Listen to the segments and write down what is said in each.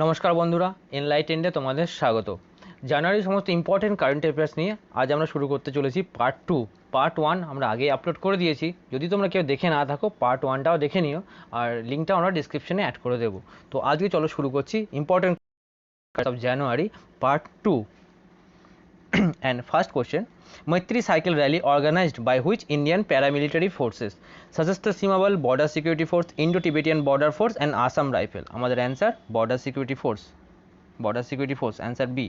নমস্কার বন্ধুরা, এনলাইটেন্ডে তোমাদের স্বাগত। জানুয়ারি সমস্ত ইম্পর্টেন্ট কারেন্ট অ্যাফেয়ার্স নিয়ে আজ আমরা শুরু করতে চলেছি পার্ট 2। পার্ট 1 আমরা আগেই আপলোড করে দিয়েছি, যদি তোমরা কেউ দেখে না থাকো পার্ট 1টাও দেখে নিও, আর লিঙ্কটা আমরা ডিসক্রিপশনে অ্যাড করে দেবো। তো আজকে চলো শুরু করছি important of January part 2। And first question, Maitri Cycle Rally organized by which Indian paramilitary forces? Sajastra Simabal, Border Security Force, Indo-Tibetan Border Force and Assam Rifle. আমাদের answer border security force, answer B.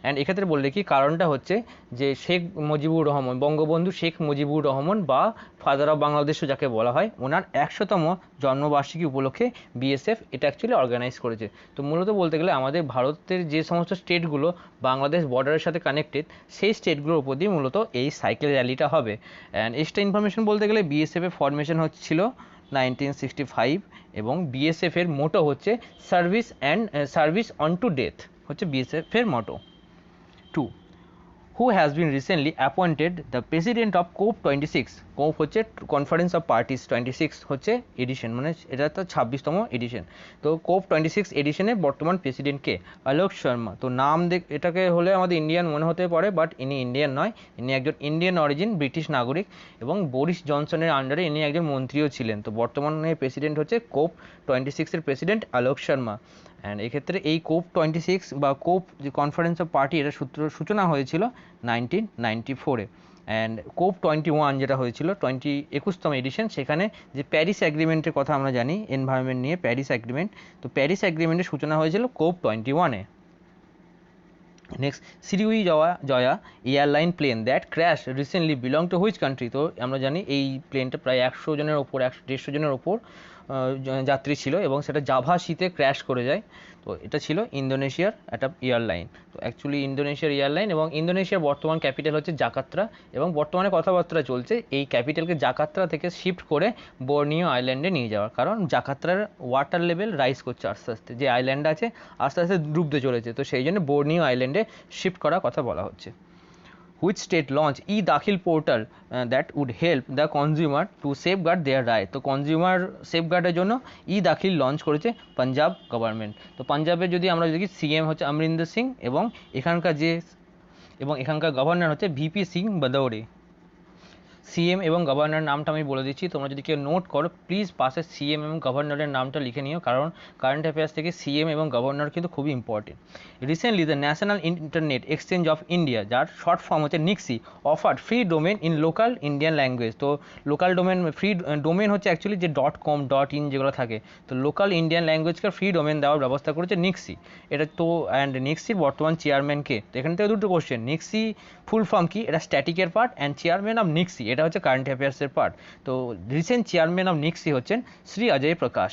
And এক্ষেত্রে বললে কি কারণটা হচ্ছে যে শেখ মুজিবুর রহমান, বঙ্গবন্ধু শেখ মুজিবুর রহমান বা father of বাংলাদেশও যাকে বলা হয়, ওনার 100তম জন্মবার্ষিকী উপলক্ষে বিএসএফ এটা অ্যাকচুয়ালি অর্গানাইজ করেছে। তো মূলত বলতে গেলে আমাদের ভারতের যে সমস্ত স্টেটগুলো বাংলাদেশ বর্ডারের সাথে কানেক্টেড, সেই স্টেটগুলোর উপর দিয়ে মূলত এই সাইকেল র্যালিটা হবে। অ্যান্ড এক্সট্রা ইনফরমেশন বলতে গেলে বিএসএফের ফরমেশন হচ্ছিল 1965 এবং বিএসএফের মোটো হচ্ছে সার্ভিস অন টু ডেথ হচ্ছে বিএসএফের মোটো। 2. Who has been recently appointed the president of COP26? COP হচ্ছে কনফারেন্স অফ পার্টিস 26 হচ্ছে এডিশন, মানে এটা তো 26তম এডিশন। তো COP26 এডিশনে বর্তমান প্রেসিডেন্ট কে? আলোক শর্মা। তো নাম এটাকে হলে আমাদের ইন্ডিয়ান মনে হতে পারে, বাট ইনি ইন্ডিয়ান নয়, ইনি একজন ইন্ডিয়ান অরিজিন ব্রিটিশ নাগরিক এবং বরিস জনসনের আন্ডারে ইনি একজন মন্ত্রীও ছিলেন। তো বর্তমানে প্রেসিডেন্ট হচ্ছে COP26 এর প্রেসিডেন্ট আলোক শর্মা। অ্যান্ড এক্ষেত্রে এই COP26 বা কোপ যে কনফারেন্স অফ পার্টি, এটা সূচনা হয়েছিল 1994-এ। অ্যান্ড COP21 যেটা হয়েছিল 21তম এডিশন, সেখানে যে প্যারিস অ্যাগ্রিমেন্টের কথা আমরা জানি, এনভায়রনমেন্ট নিয়ে প্যারিস অ্যাগ্রিমেন্ট, তো প্যারিস অ্যাগ্রিমেন্টের সূচনা হয়েছিল COP21-এ। নেক্সট, জয়া airline plane that crash recently belong to which country? তো আমরা জানি এই প্লেনটা প্রায় 100 জনের ওপর, 150 জনের ওপর যাত্রী ছিল এবং সেটা জাভা শীতে ক্র্যাশ করে যায়। তো এটা ছিল ইন্দোনেশিয়ার একটা এয়ারলাইন। তো অ্যাকচুয়ালি ইন্দোনেশিয়ার এয়ারলাইন, এবং ইন্দোনেশিয়ার বর্তমান ক্যাপিটাল হচ্ছে জাকার্তা, এবং বর্তমানে কথাবার্তা চলছে এই ক্যাপিটালকে জাকার্তা থেকে শিফট করে বর্নিও আইল্যান্ডে নিয়ে যাওয়ার, কারণ জাকার্তার ওয়াটার লেভেল রাইজ করছে আস্তে আস্তে, যে আইল্যান্ড আছে আস্তে আস্তে ডুবতে চলেছে, তো সেই জন্য বর্নিও আইল্যান্ডে শিফট করার কথা বলা হচ্ছে। Which state launch e-Dakhil portal that would help the consumer to safeguard their right? তো কনজিউমার সেফগার্ডের জন্য e-Dakhil লঞ্চ করেছে পাঞ্জাব গভর্নমেন্ট। তো পাঞ্জাবের যদি আমরা দেখি সিএম হচ্ছে অমরিন্দর সিং এবং এখানকার গভর্নর হচ্ছে ভিপি সিং বদৌরে। সিএম এবং গভর্নর নামটা আমি বলে দিচ্ছি, তোমরা যদি কেউ নোট করো প্লিজ পাশে সিএম এবং গভর্নরের নামটা লিখে নিও, কারণ কারেন্ট অ্যাফেয়ার্স থেকে সিএম এবং গভর্নর কিন্তু খুবই important. Recently the national internet exchange of India, যার শর্ট ফর্ম হচ্ছে NIXI, offered free domain in local Indian language. তো লোকাল ডোমেন, ফ্রি ডোমেন হচ্ছে অ্যাকচুয়ালি যে .com .in যেগুলো থাকে, তো লোকাল ইন্ডিয়ান ল্যাঙ্গুয়েজকে ফ্রি ডোমেন দেওয়ার ব্যবস্থা করেছে নিক্সি। এটা তো অ্যান্ড নিক্সির বর্তমান চেয়ারম্যানকে? তো এখান থেকে দুটো কোশ্চেন, নিক্সি ফুল ফর্ম কি, এটা স্ট্যাটিকের পার্ট, অ্যান্ড চেয়ারম্যান অফ নিক্সি এটা হচ্ছে কারেন্ট অ্যাফেয়ার্সের পার্ট। তো রিসেন্ট চেয়ারম্যান অফ নিক্সি হচ্ছেন শ্রী অজয় প্রকাশ।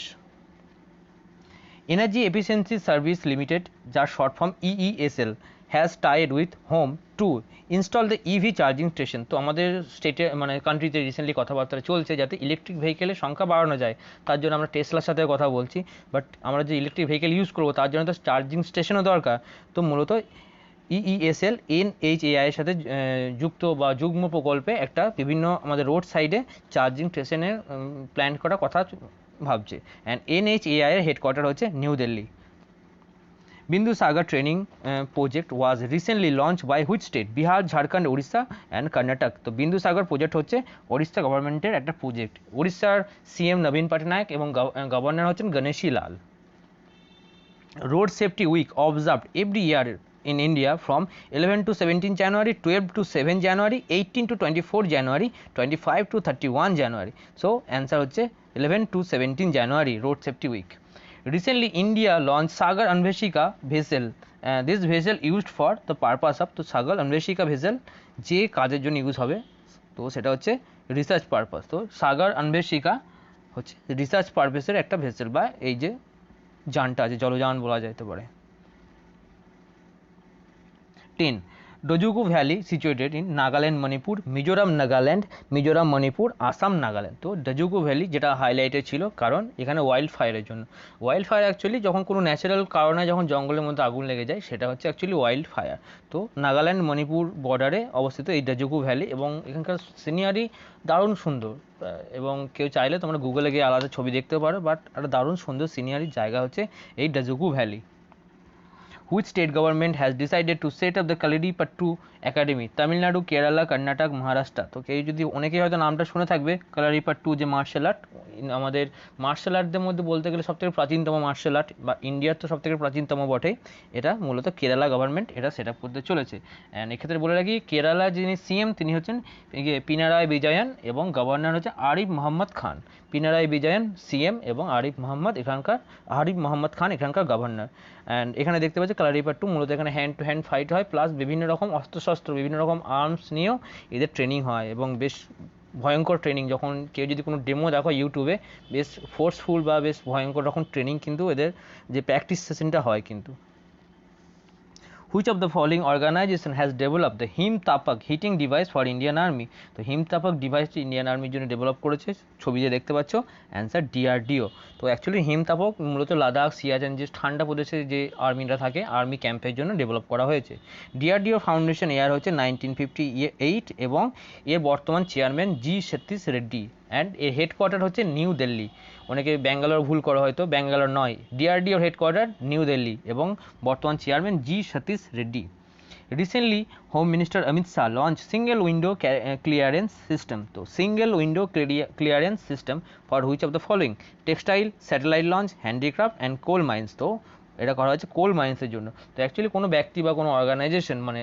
এনার্জি এফিসিয়েন্সি সার্ভিস লিমিটেড, যার short form EESL, has Tide with home two install the EV charging station. তো আমাদের স্টেটে মানে কান্ট্রিতে রিসেন্টলি কথাবার্তা চলছে যাতে ইলেকট্রিক ভেহিকেলের সংখ্যা বাড়ানো যায়, তার জন্য আমরা টেসলার সাথে কথা বলছি, বাট আমরা যে ইলেকট্রিক ভেহিকেল ইউজ করবো তার জন্য তো চার্জিং স্টেশনও দরকার। তো মূলত EESL NHAI এর সাথে যুক্ত বা যুগ্ম প্রকল্পে একটা বিভিন্ন আমাদের রোড সাইডে চার্জিং স্টেশনের প্ল্যান করার কথা ভাবছে। অ্যান্ড NHAI এর হেডকোয়ার্টার হচ্ছে New Delhi. Bindusagar training project was recently launch by which state? Bihar, Jharkhand, Orissa and Karnataka. তো বিন্দুসাগর প্রজেক্ট হচ্ছে ওড়িশা গভর্নমেন্টের একটা প্রজেক্ট। উড়িষ্যার সিএম নবীন পটনায়ক এবং গভর্নর হচ্ছেন Ganeshi Lal. Road safety week observed every year in India from 11 to 17 January, 12 to 7 January, 18 to 24 January, 25 to 31 January. So answer হচ্ছে 11 to 17 January road safety week. Recently India launched Sagar Anveshika vessel. This vessel used for the purpose of, তো সাগর অন্বেষিকা vessel যে কাজের জন্য use হবে, তো সেটা হচ্ছে research purpose. তো সাগর অন্বেষিকা হচ্ছে রিসার্চ পারপাসের একটা ভেসেল, বা এই যে যানটা আছে জলযান বলা যেতে পারে। 10. Dojugu Valley situated in Nagaland, Manipur, Mizoram, Nagaland, Mizoram, Manipur, Assam, Nagaland. তো ডজুগু ভ্যালি যেটা হাইলাইটেড ছিল কারণ এখানে ওয়াইল্ড ফায়ারের জন্য। ওয়াইল্ড ফায়ার অ্যাকচুয়ালি যখন কোনো ন্যাচারাল কারণে যখন জঙ্গলের মধ্যে আগুন লেগে যায় সেটা হচ্ছে অ্যাকচুয়ালি ওয়াইল্ড ফায়ার। তো নাগাল্যান্ড মণিপুর বর্ডারে অবস্থিত এই ডজুগু ভ্যালি, এবং এখানকার সিনারি দারুণ সুন্দর, এবং কেউ চাইলে তোমরা গুগলে গিয়ে আলাদা ছবি দেখতে পারো, বাট একটা দারুণ সুন্দর সিনারির জায়গা হচ্ছে এই ডজুগু valley. Which state government has decided to set up the Kalaripattu Academy? Tamil Nadu, Kerala, Karnataka, Maharashtra. তো কেউ যদি অনেকেই হয়তো নামটা শুনে থাকবে, কালারিপাট্টু যে মার্শাল আর্ট, আমাদের মার্শাল আর্টদের মধ্যে বলতে গেলে সবথেকে প্রাচীনতম মার্শাল আর্ট, বা ইন্ডিয়ার তো সবথেকে প্রাচীনতম বটে। এটা মূলত কেরালা গভর্নমেন্ট এটা সেট আপ করতে চলেছে। অ্যান্ড এক্ষেত্রে বলে রাখি, কেরালা যিনি সিএম তিনি হচ্ছেন পিনারাই বিজয়ন এবং গভর্নর হচ্ছে আরিফ মোহাম্মদ খান। পিনারাই বিজয়ন সিএম এবং আরিফ মোহাম্মদ খান এখানকার গভর্নর। অ্যান্ড এখানে দেখতে পাচ্ছি কালারিপাট্টু মূলত এখানে হ্যান্ড টু হ্যান্ড ফাইট হয়, প্লাস বিভিন্ন রকম অস্ত্রশস্ত্র, বিভিন্ন রকম আর্মস নিয়েও এদের ট্রেনিং হয় এবং বেশ ভয়ঙ্কর ট্রেনিং। যখন কেউ যদি কোনো ডেমো দেখো ইউটিউবে, বেশ ফোর্সফুল বা বেশ ভয়ঙ্কর রকম ট্রেনিং কিন্তু এদের যে প্র্যাকটিস সেশনটা হয় কিন্তু। Which of the following organization has developed the Himtapak heating device for Indian Army? তো Himtapak ডিভাইসটি ইন্ডিয়ান আর্মির জন্য ডেভেলপ করেছে, ছবি যে দেখতে পাচ্ছ, অ্যান্সার ডিআরডিও। তো অ্যাকচুয়ালি হিমতাপক মূলত লাদাখ, সিয়াচেন যে ঠান্ডা প্রদেশে যে আর্মিরা থাকে, আর্মি ক্যাম্পের জন্য ডেভেলপ করা হয়েছে। ডিআরডিও ফাউন্ডেশন ইয়ার হচ্ছে 1958 এবং এর বর্তমান chairman G Satish Reddy, and এর হেডকোয়ার্টার হচ্ছে নিউ দিল্লি। অনেকে ব্যাঙ্গালোর ভুল করা হয়তো, ব্যাঙ্গালোর নয়, ডিআরডিওর হেডকোয়ার্টার নিউ দিল্লি এবং বর্তমান chairman G Satish Reddy. Recently home minister Amit Shah launch single window clearance system. তো single window clearance system for which of the following? Textile, satellite launch, handicraft and coal mines. তো এটা করা হচ্ছে কোল মাইন্সের জন্য। তো অ্যাকচুয়ালি কোনো ব্যক্তি বা কোনো অর্গানাইজেশন, মানে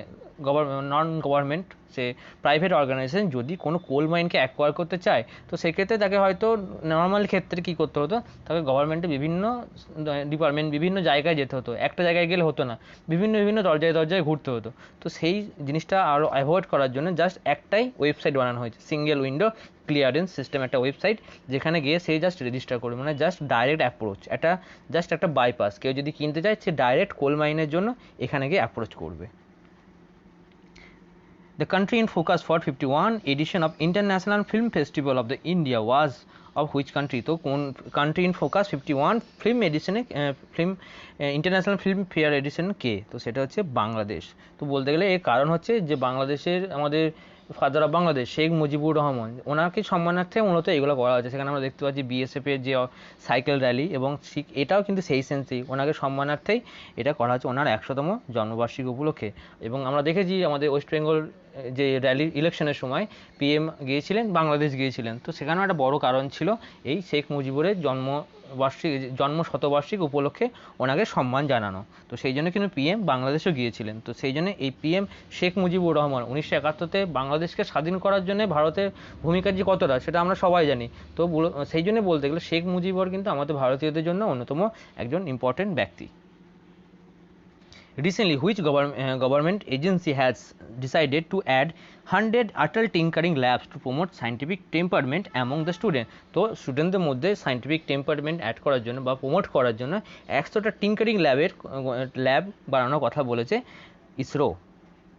নন গভর্নমেন্ট, সে প্রাইভেট অর্গানাইজেশন যদি কোনো কোল মাইনকে অ্যাকোয়ার করতে চায়, তো সেক্ষেত্রে তাকে হয়তো নর্মাল ক্ষেত্রে কী করতে হতো, তাকে গভর্নমেন্টের বিভিন্ন ডিপার্টমেন্ট, বিভিন্ন জায়গায় যেতে হতো, একটা জায়গায় গেলে হতো না, বিভিন্ন দরজায় দরজায় ঘুরতে হতো। তো সেই জিনিসটা আরও অ্যাভয়েড করার জন্য জাস্ট একটাই ওয়েবসাইট বানানো হয়েছে, সিঙ্গেল উইন্ডো ক্লিয়ারেন্স সিস্টেম, একটা ওয়েবসাইট যেখানে গিয়ে সে জাস্ট রেজিস্টার করবে, মানে জাস্ট ডাইরেক্ট অ্যাপ্রোচ, এটা জাস্ট একটা বাইপাস। কেউ যদি কিনতে চায় সে ডাইরেক্ট কোল মাইনের জন্য এখানে গিয়ে অ্যাপ্রোচ করবে। The country in focus for 51 edition of International Film Festival of the India was of which country? তো কোন country in focus 51 ফিল্ম এডিশনে ইন্টারন্যাশনাল ফিল্ম ফেয়ার এডিশন কে? তো সেটা হচ্ছে বাংলাদেশ। তো বলতে গেলে এর কারণ হচ্ছে যে বাংলাদেশের আমাদের ফাদার অফ বাংলাদেশ শেখ মুজিবুর রহমান, ওনাকে সম্মানার্থে মূলত এগুলো করা হচ্ছে। সেখানে আমরা দেখতে পাচ্ছি বিএসএফের যে সাইকেল র্যালি, এবং এটাও কিন্তু সেই সেন্সেই ওনাকে সম্মানার্থেই এটা করা হচ্ছে ওনার 100তম জন্মবার্ষিকী উপলক্ষে। এবং আমরা দেখেছি আমাদের ওয়েস্ট বেঙ্গল যে র্যালি ইলেকশনের সময় পিএম গিয়েছিলেন, বাংলাদেশ গিয়েছিলেন। তো সেখানেও একটা বড় কারণ ছিল এই শেখ মুজিবুরের জন্ম শতবার্ষিকী উপলক্ষে ওনাকে সম্মান জানানো। তো সেই জন্য কিন্তু পিএম বাংলাদেশও গিয়েছিলেন। তো সেই জন্য এই পিএম শেখ মুজিবুর রহমান 1971-তে বাংলাদেশকে স্বাধীন করার জন্য ভারতের ভূমিকা যে কতটা সেটা আমরা সবাই জানি। তো সেই জন্য বলতে গেলে শেখ মুজিবুর কিন্তু আমাদের ভারতীয়দের জন্য অন্যতম একজন ইম্পর্টেন্ট ব্যক্তি। Recently, which government agency has decided to add 100 Atal Tinkering Labs to promote scientific temperament among the student? তো স্টুডেন্টদের মধ্যে সায়েন্টিফিক টেম্পারমেন্ট অ্যাড করার জন্য বা প্রমোট করার জন্য 100টা টিঙ্কারিং ল্যাব বানানোর কথা বলেছে ইসরো।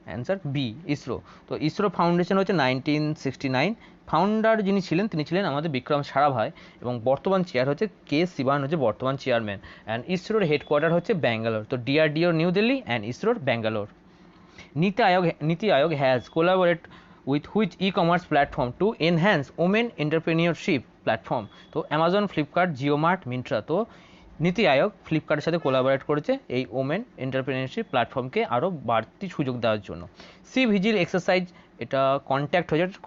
Answer B, ISRO. তো ইসরো ফাউন্ডেশন হচ্ছে 1969, ফাউন্ডার যিনি ছিলেন তিনি ছিলেন আমাদের বিক্রম সারাভাই, এবং বর্তমান চেয়ার হচ্ছে কে শিবান হচ্ছে বর্তমান চেয়ারম্যান। অ্যান্ড ইসরোর হেডকোয়ার্টার হচ্ছে ব্যাঙ্গালোর। তো ডিআরডিও নিউ দিল্লি অ্যান্ড ইসরোর Bangalore. NITI Aayog has collaborate with which e commerce platform to enhance women entrepreneurship platform? তো অ্যামাজন, ফ্লিপকার্ট, জিওমার্ট, মিন্ট্রা। তো নীতি আয়োগ ফ্লিপকার্টের সাথে কোলাবোরেট করেছে এই ওমেন এন্টারপ্রেনিয়রশিপ প্ল্যাটফর্মকে আরও বাড়তি সুযোগ দেওয়ার জন্য। সি ভিজিল এক্সারসাইজ, এটা কন্ট্যাক্ট হতে হচ্ছে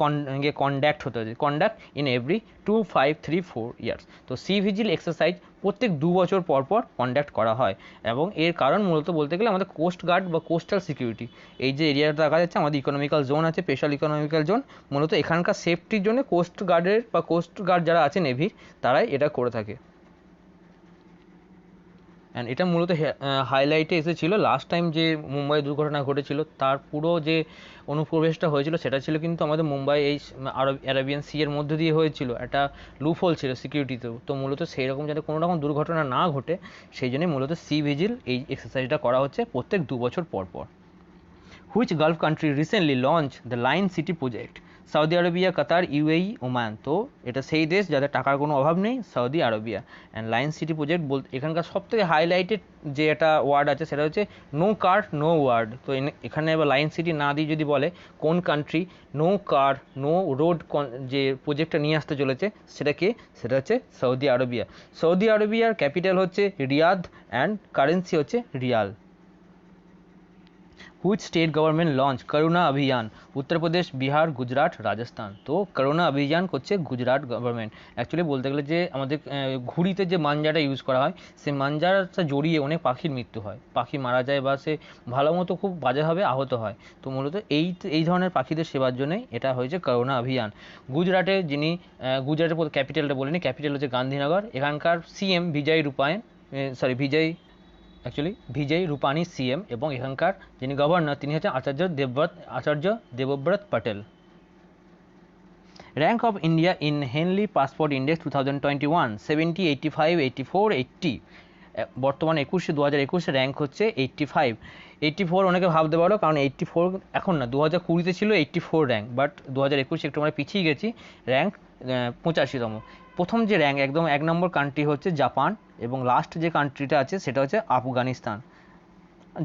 কন্ডাক্ট ইন এভরি 2, 5, 3, 4 ইয়ার্স। তো সি ভিজিল এক্সারসাইজ প্রত্যেক 2 বছর পর কন্ডাক্ট করা হয়, এবং এর কারণ মূলত বলতে গেলে আমাদের কোস্ট গার্ড বা কোস্টাল সিকিউরিটি, এই যে এরিয়াটা দেখা যাচ্ছে আমাদের ইকোনমিক্যাল জোন আছে, স্পেশাল ইকোনমিক্যাল জোন, মূলত এখানকার সেফটির জন্য কোস্ট গার্ড যারা আছে নেভির, তারাই এটা করে থাকে। অ্যান্ড এটা মূলত হাইলাইটে এসেছিল লাস্ট টাইম যে মুম্বাই দুর্ঘটনা ঘটেছিল, তার পুরো যে অনুপ্রবেশটা হয়েছিল সেটা ছিল কিন্তু আমাদের মুম্বাই এই অ্যারাবিয়ান সি এর মধ্যে দিয়ে হয়েছিল, একটা লুপহোল ছিল সিকিউরিটিতেও। তো মূলত সেই রকম যাতে কোনো রকম দুর্ঘটনা না ঘটে সেই জন্যই মূলত সি ভিজিল এই এক্সারসাইজটা করা হচ্ছে প্রত্যেক 2 বছর পর। Which Gulf country recently launched the Lion City project? Saudi Arabia, Qatar, UAE, Oman. তো এটা সেই দেশ যাদের টাকার কোনো অভাব নেই, Saudi Arabia. And lion city project বলতে এখানকার সবথেকে হাইলাইটেড যে একটা ওয়ার্ড আছে সেটা হচ্ছে নো কার নো ওয়ার্ড। তো এখানে এবার লায়ন সিটি না দিয়ে যদি বলে কোন country no car no road যে প্রজেক্টটা নিয়ে আসতে চলেছে সেটা হচ্ছে সৌদি আরবিয়া। সৌদি আরবিয়ার ক্যাপিটাল হচ্ছে রিয়াদ অ্যান্ড কারেন্সি হচ্ছে riyal. Which state government launch corona অভিযান? উত্তরপ্রদেশ, বিহার, গুজরাট, রাজস্থান। তো করোনা অভিযান করছে গুজরাট গভর্নমেন্ট। অ্যাকচুয়ালি বলতে গেলে যে আমাদের ঘুড়িতে যে মাঞ্জাটা ইউজ করা হয়, সেই মাঞ্জাটা জড়িয়ে অনেক পাখির মৃত্যু হয়, পাখি মারা যায় বা সে ভালো মতো খুব বাজেভাবে আহত হয়। তো মূলত এই ধরনের পাখিদের সেবার জন্যই এটা হয়েছে করোনা অভিযান। গুজরাটে যিনি গুজরাটের ক্যাপিটালটা বলিনি, ক্যাপিটাল হচ্ছে গান্ধীনগর। এখানকার সিএম ভিজয় রূপানি সিএম, এবং এখানকার যিনি গভর্নর তিনি হচ্ছেন Acharya Devvrat Patel. Rank of India in Henley passport index 2021 70, 85, 84, 80। বর্তমানে 2021 র্যাঙ্ক হচ্ছে 85। 84 অনেকে ভাবতে পারো, কারণ 84 এখন না, 2020-তে ছিল 84 র্যাঙ্ক, বাট 2021 একটু আমরা পিছিয়ে গেছি, র্যাঙ্ক 85তম। প্রথম যে র্যাঙ্ক একদম 1 নম্বর কান্ট্রি হচ্ছে জাপান, এবং লাস্ট যে কান্ট্রিটা আছে সেটা হচ্ছে আফগানিস্তান।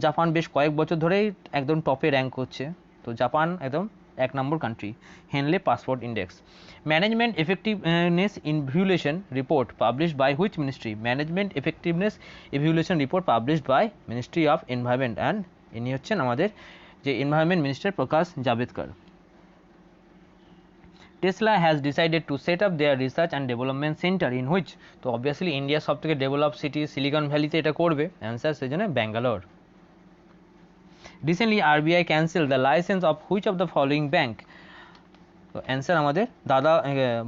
জাপান বেশ কয়েক বছর ধরেই একদম টপে র্যাঙ্ক করছে, তো জাপান একদম 1 নম্বর country. Henley passport index. Management effectiveness evaluation report published by which ministry? Management effectiveness evaluation report published by ministry of environment, and ইনি হচ্ছেন আমাদের যে environment minister Prakash Javadekar. Tesla has decided to set up their research and development centre in which? তো obviously ইন্ডিয়ার সব থেকে develop city silicon ভ্যালিতে এটা করবে, অ্যান্সার সেই জন্য Bangalore. Recently, RBI cancelled the license of which of the following bank? তো answer আমাদের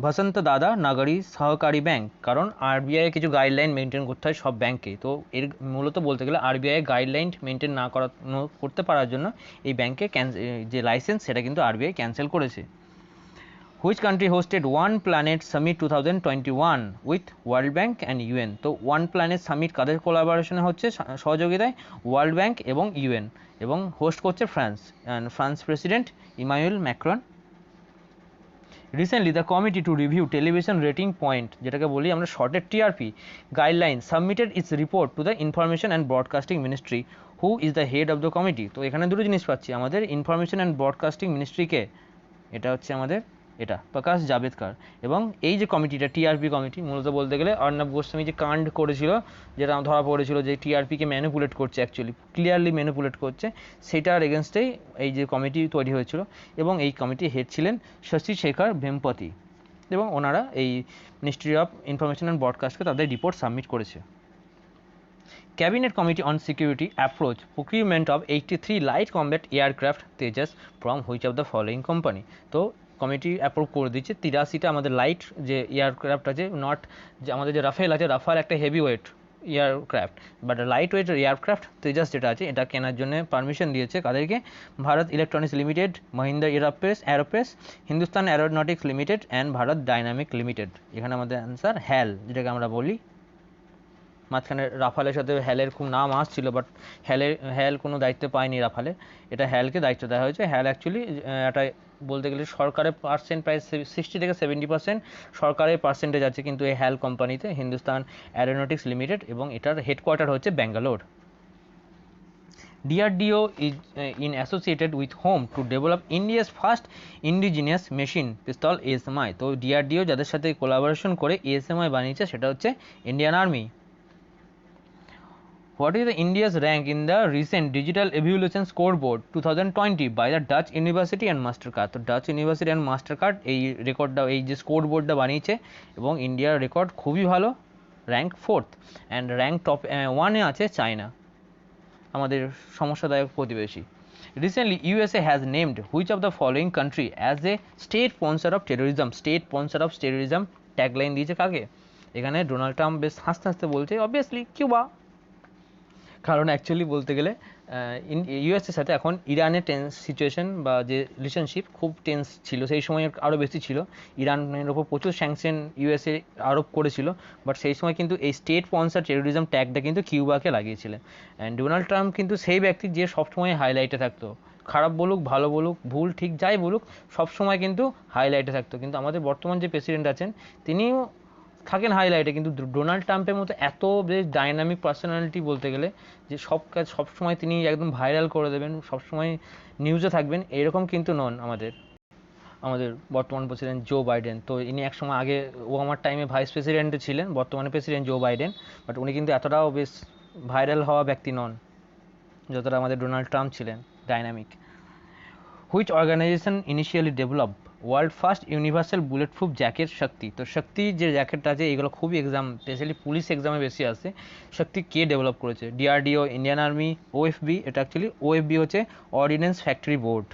বসন্ত দাদা নাগরী সহকারী ব্যাংক। কারণ আরবিআই কিছু গাইডলাইন মেনটেন করতে হয় সব ব্যাংকে, তো এর মূলত বলতে গেলে আরবিআই গাইডলাইন মেনটেন না করতে পারার জন্য এই ব্যাংকে যে লাইসেন্স সেটা কিন্তু আরবিআই ক্যান্সেল করেছে। Which country hosted one planet summit 2021 with world bank and UN? তো ওয়ান প্ল্যানেট সামিট কাদের কোলাবোরেশনে হচ্ছে, সহযোগিতায়? ওয়ার্ল্ড ব্যাংক এবং ইউএন, এবং হোস্ট করছে France, and France president Emmanuel Macron. Recently the committee to review television rating point, যেটাকে বলি আমরা শর্টের TRP guideline, submitted its report to the information and broadcasting ministry. Who is the head of the committee? তো এখানে দুটো জিনিস পাচ্ছি, আমাদের ইনফরমেশন অ্যান্ড ব্রডকাস্টিং মিনিস্ট্রিকে, এটা হচ্ছে আমাদের প্রকাশ জাভেদকর। এবং এই যে কমিটিটা টিআরপি কমিটি, মূলত বলতে গেলে অর্ণব গোস্বামী যে কাণ্ড করেছিল, যেটা ধরা পড়েছিল যে টিআরপিকে ম্যানিপুলেট করছে, অ্যাকচুয়ালি ক্লিয়ারলি ম্যানিপুলেট করছে, সেটার এগেনস্টেই এই যে কমিটি তৈরি হয়েছিল। এবং এই কমিটির হেড ছিলেন শশী শেখর ভেমপতি, এবং ওনারা এই মিনিস্ট্রি অফ ইনফরমেশন অ্যান্ড ব্রডকাস্টকে তাদের রিপোর্ট সাবমিট করেছে। Cabinet Committee on Security approach procurement of 83 light combat aircraft Tejas from which of the following company? তো কমিটি অ্যাপ্রুভ করে দিচ্ছে 83টা আমাদের লাইট যে এয়ারক্রাফট আছে, নট যে আমাদের যে রাফেল আছে, রাফাল একটা heavy weight aircraft, but light weight aircraft Tejas যেটা আছে এটা কেনার জন্য পারমিশন দিয়েছে কাদেরকে? Bharat electronics limited, Mahindra aerospace, Hindustan Aeronautics limited and Bharat Dynamics limited. এখানে আমাদের অ্যান্সার হ্যাল, যেটাকে আমরা বলি। মাঝখানে রাফালের সাথে হ্যালের খুব নাম আসছিল, বাট হ্যাল কোনো দায়িত্ব পায়নি রাফালে, এটা হ্যালকে দায়িত্ব দেওয়া হয়েছে। হ্যাল অ্যাকচুয়ালি এটা বলতে গেলে সরকারের পার্সেন্ট প্রায় 60 থেকে 70% সরকারের পার্সেন্টেজ আছে কিন্তু এই হ্যাল কোম্পানিতে, হিন্দুস্তান অ্যারোনটিক্স লিমিটেড, এবং এটার হেডকোয়ার্টার হচ্ছে Bangalore. DRDO is in associated with whom to develop India's first indigenous machine pistol ASMI? তো DRDO যাদের সাথে কোলাবোরেশন করে ASMI বানিয়েছে সেটা হচ্ছে Indian army. What is the India's rank in the recent Digital Evolution Scoreboard 2020 by the Dutch University and Mastercard? তো Dutch university and Mastercard এই রেকর্ডটা, এই যে স্কোর বোর্ডটা বানিয়েছে, এবং ইন্ডিয়ার রেকর্ড খুবই ভালো, rank 4th, and rank top 1-এ আছে চায়না, আমাদের সমস্যাদায়ক প্রতিবেশী। Recently, USA has named which of the following country as a state sponsor of terrorism? State sponsor of terrorism tagline দিয়েছে কাকে? এখানে ডোনাল্ড ট্রাম্প বেশ হাসতে হাসতে বলছে অবভিয়াসলি কিউবা, কারণ অ্যাকচুয়ালি বলতে গেলে ইউএসের সাথে এখন ইরানের টেন্স সিচুয়েশন বা যে রিলেশনশিপ খুব টেন্স ছিল, সেই সময় আরও বেশি ছিল, ইরানের ওপর প্রচুর স্যাংশন ইউএসএ আরোপ করেছিল, বাট সেই সময় কিন্তু এই স্টেট স্পন্সর টেরোরিজম ট্যাগটা কিন্তু কিউবাকে লাগিয়েছিলেন। অ্যান্ড ডোনাল্ড ট্রাম্প কিন্তু সেই ব্যক্তি যে সবসময় হাইলাইটে থাকতো, খারাপ বলুক ভালো বলুক ভুল ঠিক যাই বলুক সবসময় কিন্তু হাইলাইটে থাকতো। কিন্তু আমাদের বর্তমান যে প্রেসিডেন্ট আছেন তিনিও থাকেন হাইলাইটে, কিন্তু ডোনাল্ড ট্রাম্পের মতো এত বেশ ডাইনামিক পার্সোনালিটি বলতে গেলে যে সব কাজ সবসময় তিনি একদম ভাইরাল করে দেবেন, সবসময় নিউজে থাকবেন, এরকম কিন্তু নন আমাদের বর্তমান প্রেসিডেন্ট জো বাইডেন। তো ইনি একসময় আগে ওবামার টাইমে ভাইস প্রেসিডেন্টে ছিলেন, বর্তমানে প্রেসিডেন্ট জো বাইডেন, বাট উনি কিন্তু এতটাও বেশ ভাইরাল হওয়া ব্যক্তি নন যতটা আমাদের ডোনাল্ড ট্রাম্প ছিলেন। Dynamic. Which organization initially develop world first universal bullet proof jacket? Shakti. তো শক্তি যে জ্যাকেটটা আছে এগুলো খুবই এক্সাম, স্পেশালি পুলিশ এক্সামে বেশি আসে। শক্তি কে ডেভেলপ করেছে? DRDO, Indian army, OFB. এটা অ্যাকচুয়ালি ওএফবি হচ্ছে ordnance factory board,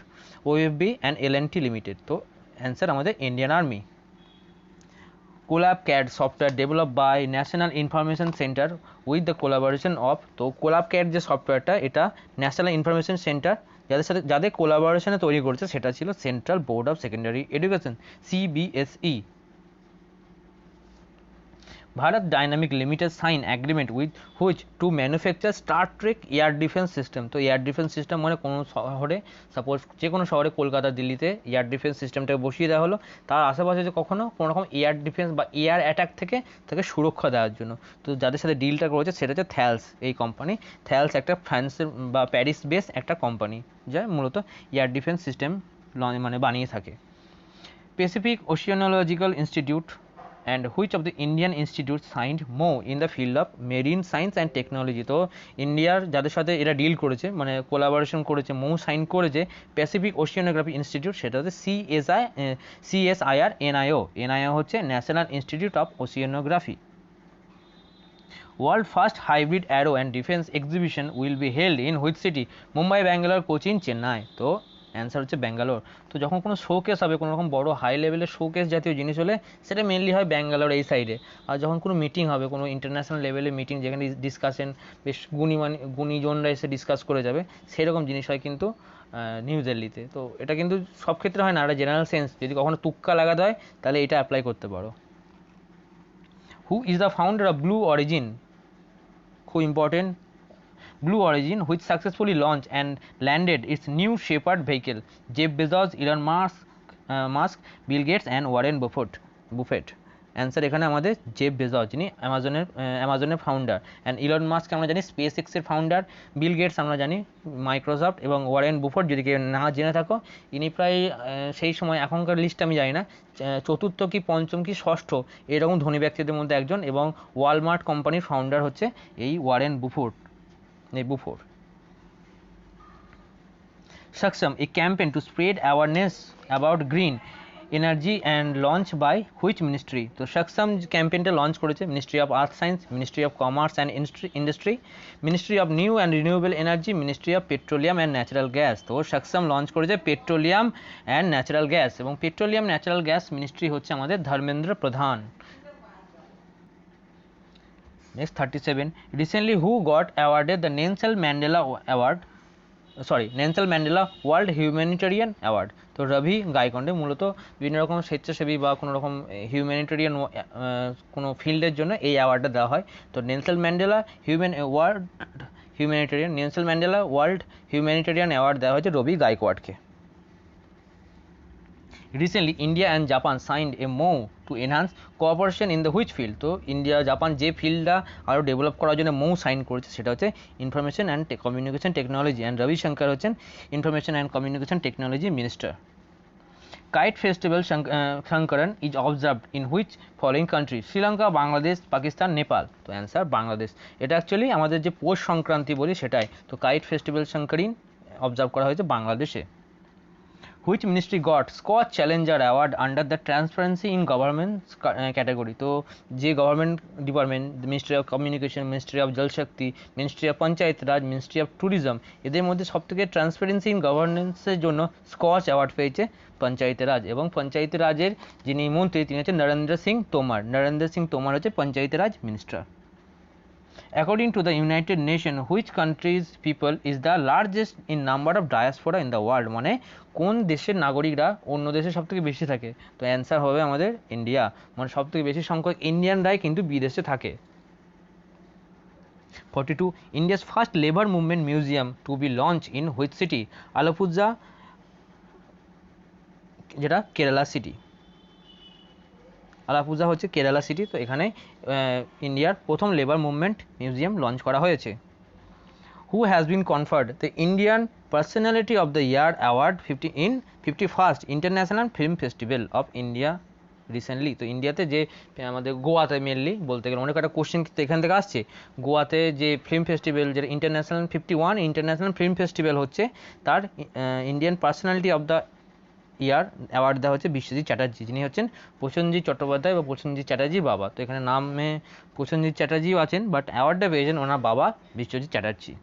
OFB and L N T limited. তো অ্যান্সার আমাদের Indian army. Colab CAD software develop by national information centre with the collaboration of. তো কোলাব ক্যাড যে সফটওয়্যারটা এটা national information centre যাদের কোলাবোরেশনে তৈরি করেছে সেটা ছিল central board of secondary education, CBSE. Bharat Dynamics Limited sign agreement with which to manufacture Starstreak air defence system. তো এয়ার ডিফেন্স সিস্টেম মানে কোনো শহরে, সাপোজ যে কোনো শহরে কলকাতা দিল্লিতে এয়ার ডিফেন্স সিস্টেমটাকে বসিয়ে দেওয়া হলো, তার আশেপাশে যে কখনো কোনো রকম এয়ার ডিফেন্স বা এয়ার অ্যাটাক থেকে তাকে সুরক্ষা দেওয়ার জন্য। তো যাদের সাথে ডিলটা করেছে সেটা হচ্ছে থ্যালস এই কোম্পানি। থ্যালস একটা ফ্রান্সের বা প্যারিস বেস একটা কোম্পানি যা মূলত এয়ার ডিফেন্স সিস্টেম মানে বানিয়ে থাকে। Pacific oceanological institute and which of the Indian institutes signed MoU in the field of marine science and technology? তো ইন্ডিয়ার যাদের সাথে এরা ডিল করেছে মানে কোলাবোরেশন করেছে, MoU সাইন করেছে প্যাসিফিক ওশিয়ানোগ্রাফি ইনস্টিটিউট, সেটা হচ্ছে সিএসআইআর এনআইও। এনআইও হচ্ছে national institute of oceanography. World first hybrid aero and defence exhibition will be held in which city? Mumbai, Bangalore, Cochin, Chennai. তো অ্যান্সার হচ্ছে ব্যাঙ্গালোর। তো যখন কোনো শোকেস হবে, কোনো রকম বড় হাই লেভেলের শোকেস জাতীয় জিনিস হলে সেটা মেনলি হয় ব্যাঙ্গালোর এই সাইডে। আর যখন কোনো মিটিং হবে, কোনো ইন্টারন্যাশনাল লেভেলের মিটিং যেখানে ডিসকাশন বেশ গুণীজনরা এসে ডিসকাস করে যাবে, সেরকম জিনিস হয় কিন্তু নিউ দিল্লিতে। তো এটা কিন্তু সব ক্ষেত্রে হয় না, এটা জেনারেল সেন্স, যদি কখনো তুক্কা লাগাতে হয় তাহলে এটা অ্যাপ্লাই করতে পারো। হু is the founder of blue origin? খুব important. Blue Origin, which successfully launched and landed its New Shepard vehicle? Jeff Bezos, Elon Musk, Bill Gates and Warren Buffett. Answer এখানে আমাদের জেফ বেজস, যিনি অ্যামাজনের founder, and Elon Musk আমরা জানি space এক্সের founder, Bill Gates আমরা জানি Microsoft, এবং ওয়ারেন বুফেট যদি কেউ না জেনে থাকো ইনি প্রায় সেই সময়, এখনকার লিস্ট আমি জানি না, চতুর্থ কি পঞ্চম কি ষষ্ঠ এরকম ধনী ব্যক্তিদের মধ্যে একজন, এবং ওয়ালমার্ট কোম্পানির ফাউন্ডার হচ্ছে এই Warren buffet. Saksham, a campaign to spread awareness about green energy and launch by which ministry? তো Saksham ক্যাম্পেইনটা লঞ্চ করেছে ministry of earth science, ministry of commerce and industry, ministry of new and renewable energy, ministry of petroleum and natural gas. তো Saksham launch করেছে petroleum and natural gas, এবং petroleum natural gas ministry হচ্ছে আমাদের ধর্মেন্দ্র প্রধান। Next 37. Recently, who got awarded the Nelson Mandela World Humanitarian Award? তো রবি গাইকন্ডে মূলত বিভিন্ন রকম স্বেচ্ছাসেবী বা কোনো রকম হিউম্যানিটেরিয়ান কোনো ফিল্ডের জন্য এই অ্যাওয়ার্ডটা দেওয়া হয়। তো Nelson Mandela world humanitarian award দেওয়া হয়েছে রবি গাইকোয়াডকে। Recently, India and Japan signed a MoU to enhance cooperation in the which field? তো ইন্ডিয়া জাপান যে ফিল্ডটা আরও ডেভেলপ করার জন্য MoU সাইন করেছে সেটা হচ্ছে information and communication technology, and Ravishankar হচ্ছেন information and communication technology minister. Kite festival সংকরণ is observed in which following country? Sri Lanka, Bangladesh, Pakistan, Nepal. তো অ্যান্সার বাংলাদেশ। এটা অ্যাকচুয়ালি আমাদের যে পৌষ সংক্রান্তি বলি সেটাই। তো কাইট ফেস্টিভ্যাল সংকরণ অবজার্ভ করা হয়েছে বাংলাদেশে। Which ministry got Scotch Challenger Award under the Transparency in Government category? তো যে government department, ministry of communication, ministry of Jal Shakti, ministry of panchayat Raj, ministry of tourism, এদের মধ্যে সবথেকে ট্রান্সপারেন্সি ইন গভর্নেন্সের জন্য Scotch award পেয়েছে পঞ্চায়েত রাজ, এবং পঞ্চায়েত রাজের যিনি মন্ত্রী তিনি হচ্ছেন নরেন্দ্র সিং তোমর। নরেন্দ্র সিং তোমর হচ্ছে পঞ্চায়েত রাজ minister. According to the United Nations, which country's people is the largest in number of diaspora in the world? মানে কোন দেশের নাগরিকরা অন্য দেশে সবথেকে বেশি থাকে? তো অ্যান্সার হবে আমাদের ইন্ডিয়া, মানে সবথেকে বেশি সংখ্যক ইন্ডিয়ানরাই কিন্তু বিদেশে থাকে। 42. India's first labor movement museum to be launched in which city? Alappuzha, যেটা কেরালা সিটি। আলাপুজা হচ্ছে কেরালা সিটি। তো এখানে ইন্ডিয়ার প্রথম লেবার মুভমেন্ট মিউজিয়াম লঞ্চ করা হয়েছে। Who has been conferred the Indian personality of the year award in 51st international film festival of India recently. তো ইন্ডিয়াতে যে আমাদের গোয়াতে মেনলি বলতে গেলে অনেক একটা কোশ্চেন এখান থেকে আসছে, গোয়াতে যে ফিল্ম ফেস্টিভ্যাল, যেটা ইন্টারন্যাশনাল 51 ইন্টারন্যাশনাল ফিল্ম ফেস্টিভ্যাল হচ্ছে, তার Indian personality of the year award দেওয়া হচ্ছে বিশ্বজিৎ চ্যাটার্জি, যিনি হচ্ছেন প্রসেনজিৎ চট্টোপাধ্যায় বা প্রসেনজিৎ চ্যাটার্জির বাবা। তো এখানে নামে প্রসেনজিৎ চ্যাটার্জিও আছেন, বাট অ্যাওয়ার্ডটা পেয়েছেন ওনার বাবা Biswajit Chatterjee.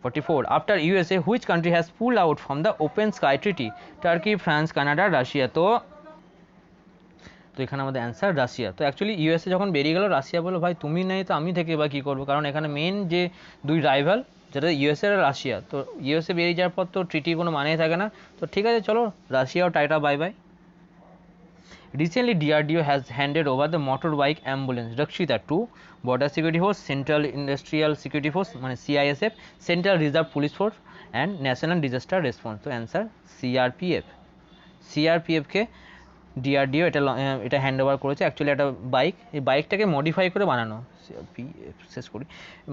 44. After USA, which country has pulled out from the Open Sky Treaty? Turkey, France, Canada, Russia. তো এখানে আমাদের অ্যান্সার রাশিয়া। তো অ্যাকচুয়ালি ইউএসএ যখন বেরিয়ে গেল, রাশিয়া বললো ভাই তুমি নেই তো আমি থেকে বা কী করবো, কারণ এখানে মেন যে দুই রাইভাল যেটা ইউএসএ আর রাশিয়া, তো ইউএসএ বেরিয়ে যাওয়ার পর তো ট্রিটির কোনো মানেই থাকে না, তো ঠিক আছে চলো রাশিয়াও টাইটা bye bye. Recently, DRDO has handed over the motorbike ambulance Rakshita to Border Security Force, Central Industrial Security Force মানে CISF, Central Reserve Police Force and National Disaster Response. তো অ্যান্সার CRPF। CRPFকে ডিআরডিও এটা hand over করেছে। Actually একটা bike, এই বাইকটাকে modify করে বানানো, শেষ করি,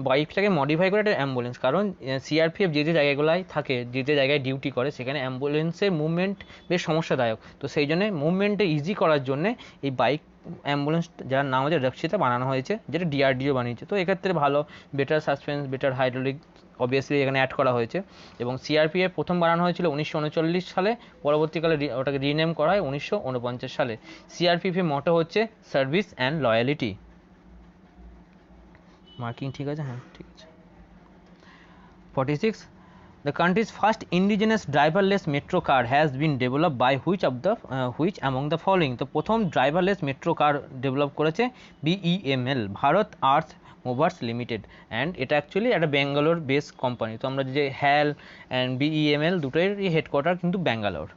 বাইকটাকে মডিফাই করে একটা অ্যাম্বুলেন্স, কারণ সিআরপিএফ যে যে জায়গাগুলোয় থাকে, যে যে জায়গায় ডিউটি করে, সেখানে অ্যাম্বুলেন্সের মুভমেন্ট বেশ সমস্যাদায়ক, তো সেই জন্য মুভমেন্টে ইজি করার জন্যে এই বাইক অ্যাম্বুলেন্স যার নাম হচ্ছে রক্ষিতা বানানো হয়েছে, যেটা ডিআরডিও বানিয়েছে। তো এক্ষেত্রে ভালো, better suspense, better hydraulic obviously এখানে অ্যাড করা হয়েছে। এবং সিআরপিএফ প্রথম বানানো হয়েছিল 1939 সালে, পরবর্তীকালে ওটাকে রিনেম করা হয় 1949 সালে। সিআরপিএফ এর মটো হচ্ছে সার্ভিস অ্যান্ড লয়ালিটি। মার্কিং ঠিক আছে? হ্যাঁ ঠিক আছে। 46. The country's first indigenous driverless metro car has been developed by which among the following? তো প্রথম ড্রাইভারলেস মেট্রো কার ডেভেলপ করেছে BEML, Bharat earth Moivre's limited, and এটা অ্যাকচুয়ালি একটা ব্যাঙ্গালোর বেস কোম্পানি। তো আমরা যে হ্যাল অ্যান্ড BEML দুটোর হেডকোয়ার্টার কিন্তু Bangalore.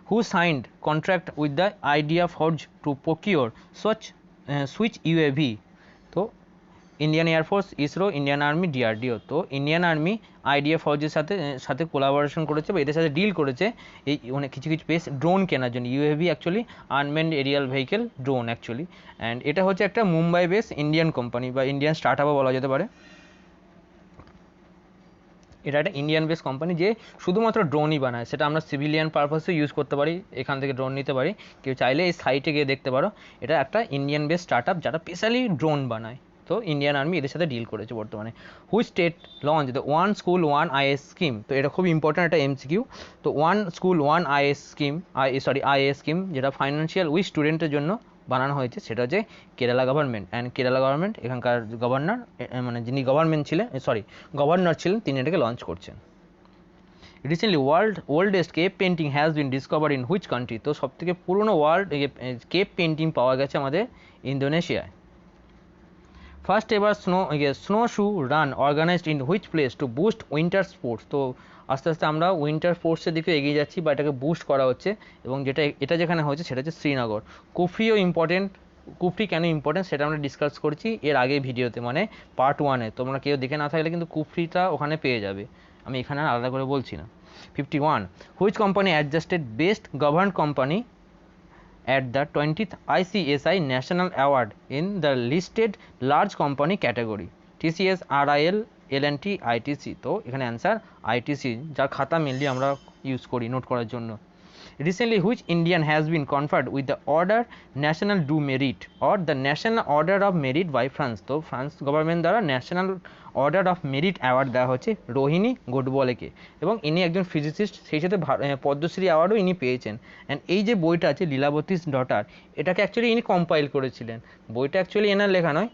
Who signed contract with the Idea Forge to procure switch UAV? তো Indian air force, ISRO, Indian army, DRDO. তো ইন্ডিয়ান আর্মি আইডিয়া ফর্জের সাথে কোলাবোরেশন করেছে বা এদের সাথে ডিল করেছে এই অনেক কিছু বেস ড্রোন কেনার জন্য। UAV actually unmanned Arial vehicle drone actually, and এটা হচ্ছে একটা মুম্বাই বেস ইন্ডিয়ান কোম্পানি বা ইন্ডিয়ান স্টার্ট আপও বলা যেতে পারে। এটা একটা ইন্ডিয়ান বেস কোম্পানি যে শুধুমাত্র ড্রোনই বানায়, সেটা আমরা সিভিলিয়ান পারপাসে ইউজ করতে পারি, এখান থেকে ড্রোন নিতে পারি, কেউ চাইলে এই সাইটে গিয়ে দেখতে পারো। এটা একটা ইন্ডিয়ান বেস স্টার্ট আপ যারা স্পেশালি ড্রোন বানায়। তো ইন্ডিয়ান আর্মি এদের সাথে ডিল করেছে বর্তমানে। Which state launch the one school one IAS scheme? তো এটা খুব ইম্পর্ট্যান্ট একটা এমসিকিউ। তো one school one IAS scheme যেটা ফাইন্যান্সিয়াল উইক স্টুডেন্টের জন্য বানানো হয়েছে, সেটা হচ্ছে Kerala government. And Kerala government এখানকার গভর্নর, মানে যিনি গভর্নর ছিলেন, তিনি এটাকে লঞ্চ করছেন। Recently oldest cave painting has been discovered in which country? তো সবথেকে পুরনো কেপ পেন্টিং পাওয়া গেছে আমাদের ইন্দোনেশিয়ায়। First ever snowshoe run organised in which place to boost winter sports? তো আস্তে আস্তে আমরা উইন্টার স্পোর্টসের দিকে এগিয়ে যাচ্ছি বা এটাকে বুস্ট করা হচ্ছে, এবং এটা যেখানে হয়েছে সেটা হচ্ছে শ্রীনগর। কুফরিও ইম্পর্টেন্ট। কুফরি কেন ইম্পর্টেন্ট সেটা আমরা ডিসকাস করছি এর আগে ভিডিওতে, মানে পার্ট 1-এ। তোমরা কেউ দেখে না থাকলে কিন্তু কুফরিটা ওখানে পেয়ে যাবে, আমি এখানে আলাদা করে বলছি না। 51. Which company adjusted best governed company at the 20th ICSI National Award in the listed large company category? TCS, RIL, L&T, ITC। তো এখানে অ্যান্সার ITC, যার খাতা মেনলি আমরা ইউজ করি নোট করার জন্য। Recently, which Indian has been conferred with the Order National du Mérite or the National Order of Merit by France? তো France government দ্বারা national order of merit award দেওয়া হচ্ছে রোহিণী গোডবলেকে, এবং ইনি একজন ফিজিসিস্ট, সেই সাথে পদ্মশ্রী অ্যাওয়ার্ডও ইনি পেয়েছেন। অ্যান্ড এই যে বইটা আছে লীলাবতীস ডটার, এটাকে অ্যাকচুয়ালি ইনি কম্পাইল করেছিলেন। বইটা অ্যাকচুয়ালি এনার লেখা নয়,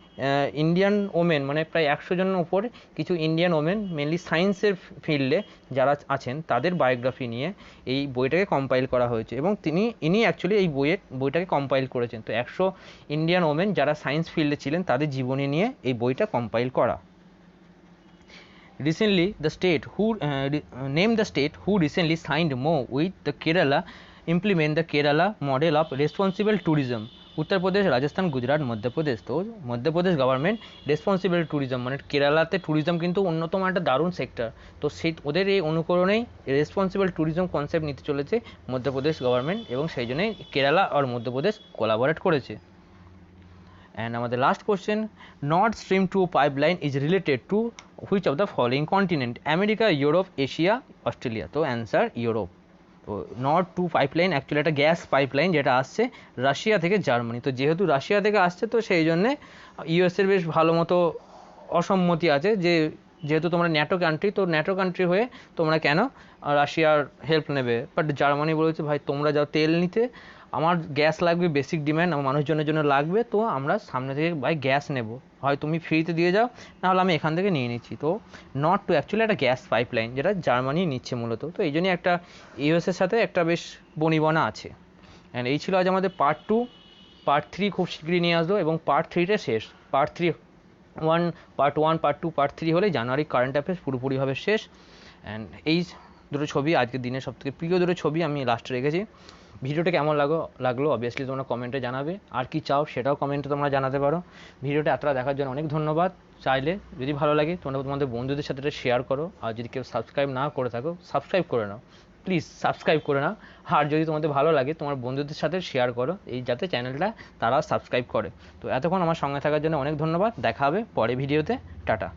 ইন্ডিয়ান ওমেন, মানে প্রায় 100 জনের উপরে কিছু ইন্ডিয়ান ওমেন মেনলি সায়েন্সের ফিল্ডে যারা আছেন তাদের বায়োগ্রাফি নিয়ে এই বইটাকে কম্পাইল করা হয়েছে, এবং ইনি অ্যাকচুয়ালি এই বইটাকে কম্পাইল করেছেন। তো 100 ইন্ডিয়ান ওমেন যারা সায়েন্স ফিল্ডে ছিলেন তাদের জীবনী নিয়ে এই বইটা কম্পাইল করা। Recently, name the state who recently signed MoU with the Kerala implement the Kerala model of responsible tourism? Uttar Pradesh, Rajasthan, Gujarat, Madhya Pradesh. তো মধ্যপ্রদেশ গভর্নমেন্ট রেসপন্সিবল ট্যুরিজম, মানে কেরালাতে ট্যুরিজম কিন্তু অন্যতম একটা দারুণ সেক্টর, তো ওদের এই অনুকরণেই রেসপন্সিবল ট্যুরিজম কনসেপ্ট নিতে চলেছে মধ্যপ্রদেশ গভর্নমেন্ট, এবং সেই জন্যই কেরালা আর মধ্যপ্রদেশ কোলাবোরেট করেছে। And আমাদের last question, north stream 2 pipeline is related to which of the following continent? America, Europe, Asia, Australia. তো অ্যান্সার ইউরোপ। তো নর্ড 2 পাইপলাইন অ্যাকচুয়ালি একটা গ্যাস পাইপলাইন যেটা আসছে রাশিয়া থেকে জার্মানি। তো যেহেতু রাশিয়া থেকে আসছে তো সেই জন্যে ইউএসের বেশ ভালো মতো অসম্মতি আছে যে যেহেতু তোমরা ন্যাটো কান্ট্রি, তো ন্যাটো কান্ট্রি হয়ে তোমরা কেন রাশিয়ার হেল্প নেবে। বাট জার্মানি বলেছে ভাই তোমরা যাও তেল নিতে, আমার গ্যাস লাগবে, বেসিক ডিম্যান্ড আমার মানুষজনের জন্য লাগবে, তো আমরা সামনে থেকে ভাই গ্যাস নেব, হয় তুমি ফ্রিতে দিয়ে যাও নাহলে আমি এখান থেকে নিয়ে নিচ্ছি। তো নট টু অ্যাকচুয়ালি একটা গ্যাস পাইপলাইন যেটা জার্মানি নিচ্ছে মূলত। তো এই জন্যই একটা ইউএসের সাথে একটা বেশ বনিবনা আছে। অ্যান্ড এই ছিল আজ আমাদের পার্ট 2। পার্ট 3 খুব শীঘ্রই নিয়ে আসবো এবং পার্ট 3টা শেষ। পার্ট 1, পার্ট 2, পার্ট 3 হলে জানুয়ারি কারেন্ট অ্যাফেয়ার্স পুরোপুরিভাবে শেষ। অ্যান্ড এই দুটো ছবি আজকের দিনের সবথেকে প্রিয় দুটো ছবি আমি লাস্টে রেখেছি। ভিডিওটা কেমন লাগলো অবভিয়াসলি তোমরা কমেন্টে জানাবে, আর কি চাও সেটাও কমেন্টে তোমরা জানাতে পারো। ভিডিওটা এতটা দেখার জন্য অনেক ধন্যবাদ। চাইলে যদি ভালো লাগে তোমরা তোমাদের বন্ধুদের সাথে এটা শেয়ার করো, আর যদি কেউ সাবস্ক্রাইব না করে থাকো সাবস্ক্রাইব করে নাও, প্লিজ সাবস্ক্রাইব করে নাও। আর যদি তোমাদের ভালো লাগে তোমার বন্ধুদের সাথে শেয়ার করো, এই যাতে চ্যানেলটা তারা সাবস্ক্রাইব করে। তো এতক্ষণ আমার সঙ্গে থাকার জন্য অনেক ধন্যবাদ। দেখা হবে পরে ভিডিওতে। টাটা।